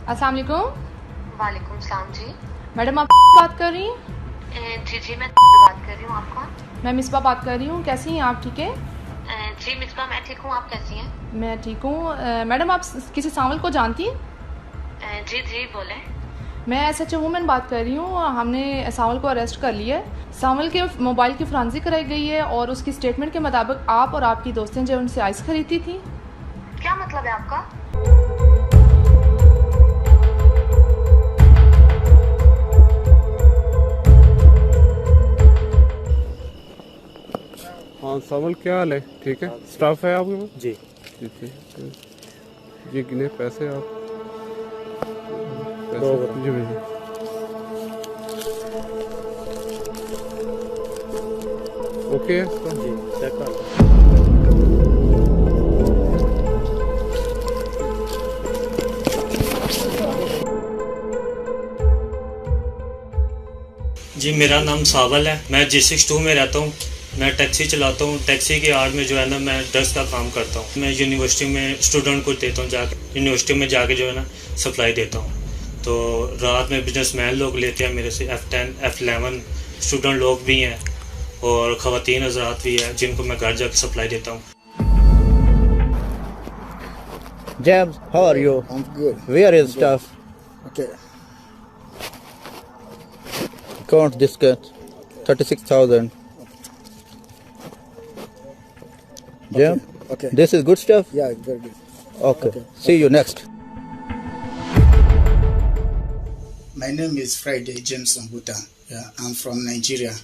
अस्सलाम वालेकुम। वालेकुम सलाम जी। मैडम आप बात कर रही हैं? जी मैं बात कर रही हूँ। आप कौन? मैं मिसबा बात कर रही हूँ। कैसी हैं आप? ठीक है। जी मिसबा मैं ठीक हूँ, आप कैसी हैं? मैं ठीक हूँ। मैडम आप किसी सांवल को जानती हैं? जी बोलें। मैं SHO वूमेन बात कर रही हूँ। हमने सांवल को अरेस्ट कर लिया है। सांवल के मोबाइल की फॉरेंसिक कराई गई है और उसकी स्टेटमेंट के मुताबिक आप और आपकी दोस्तें जो उनसे आइस खरीदी थी। क्या मतलब है आपका? हाँ सावल, क्या हाल है? ठीक है। स्टाफ है आपके पास? जी ठीक है। ये गिने पैसे आप? दो जी भैया। ओके है इसका? जी चेक कर लो। जी मेरा नाम सावल है। मैं G62 में रहता हूँ। मैं टैक्सी चलाता हूँ। टैक्सी के आड़ में जो है ना मैं ड्रग्स का काम करता हूँ। मैं यूनिवर्सिटी में स्टूडेंट को देता हूँ, जाके यूनिवर्सिटी में जाके जो है ना सप्लाई देता हूँ। तो रात में बिजनेसमैन लोग लेते हैं मेरे से F10 F11 स्टूडेंट लोग भी हैं और ख़वातीन हज़रात भी हैं जिनको मैं घर जाके सप्लाई देता हूँ। James, how are you? I'm good. Where is stuff? Okay. Count this cut. 36,000. James, Okay. this is good stuff? Yeah, very good. Okay. See you next. My name is Friday James Ambuta. Yeah, I'm from Nigeria,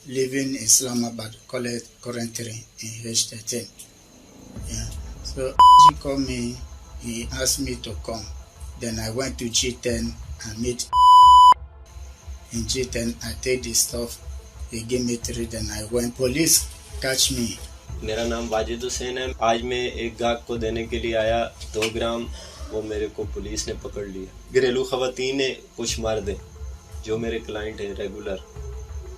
living in Islamabad, college currently in H13. Yeah. So he called me, he asked me to come. Then I went to G10 and meet in G10. I take the stuff, he gave me 3, then I went. Police catch me. मेरा नाम वाजिद हुसैन है। आज मैं एक गाहक को देने के लिए आया 2 ग्राम, वो मेरे को पुलिस ने पकड़ लिया। घरेलू ख़वातीन ने कुछ मर्द हैं जो मेरे क्लाइंट हैं रेगुलर,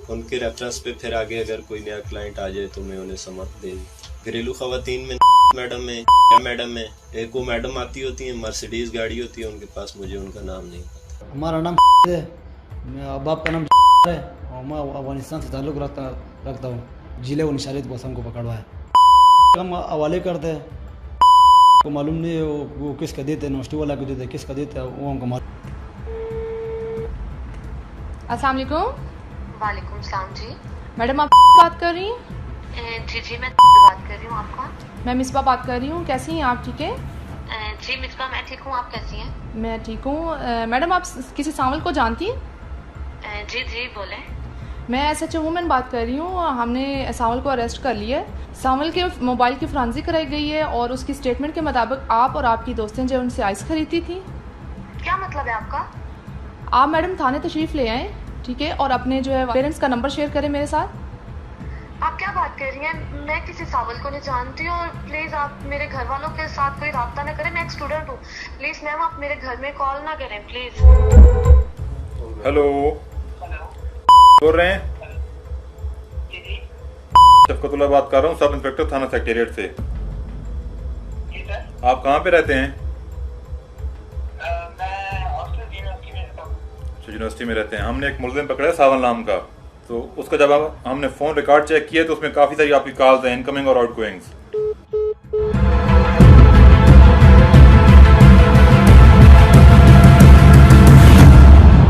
उनके रेफरेंस पे फिर आगे अगर कोई नया क्लाइंट आ जाए तो मैं उन्हें समझ दे दूँ। घरेलू ख़वातीन में मैडम है, मैडम है, एक वो मैडम आती होती है, मर्सिडीज़ गाड़ी होती है उनके पास, मुझे उनका नाम नहीं पता। हमारा नाम है, मैं बाप का नाम है और मैं अफगानिस्तान से ताल्लुक़ रखता हूँ। जिले और निशारित बस हमको पकड़वा है। हम हवाले करते हैं, को मालूम नहीं वो किसका देते हैं, यूनिवर्सिटी वाला को देते हैं, किसका देते हैं वो हमको मालूम। अस्सलाम वालेकुम। वालेकुम सलाम जी। मैडम आप बात कर रही हैं? जी मैं बात कर रही हूँ। आप कौन? मैं मिसबा बात कर रही हूँ। कैसी हैं आप? ठीक है। जी मिसबा मैं ठीक हूँ, आप कैसी हैं? मैं ठीक हूँ। मैडम आप किसी सांवल को जानती हैं? जी बोलें। मैं SHO वूमेन बात कर रही हूँ। हमने सांवल को अरेस्ट कर लिया है। सांवल के मोबाइल की फॉरेंसिक कराई गई है और उसकी स्टेटमेंट के मुताबिक आप और आपकी दोस्तें जो उनसे आइस खरीदी थी। क्या मतलब है आपका? आप मैडम थाने तशरीफ़ ले आएँ, ठीक है, और अपने जो है पेरेंट्स का नंबर शेयर करें मेरे साथ। आप क्या बात कर रही हैं? मैं किसी सावल को नहीं जानती और प्लीज़ आप मेरे घर वालों के साथ कोई रब्ता ना करें। मैं एक स्टूडेंट हूँ। प्लीज़ मैम आप मेरे घर में कॉल ना करें प्लीज़। हेलो, बोल रहे हैं? शफकतुल्लाह बात कर रहा हूँ, सब इंस्पेक्टर थाना सेक्रेटेरिएट से। आप कहाँ पे रहते हैं? अच्छा, यूनिवर्सिटी में रहते हैं। हमने एक मुलजिम पकड़ा है सावल नाम का, तो उसका जब हमने फ़ोन रिकॉर्ड चेक किया तो उसमें काफ़ी सारी आपकी कॉल्स हैं, इनकमिंग और आउटगोइंग्स।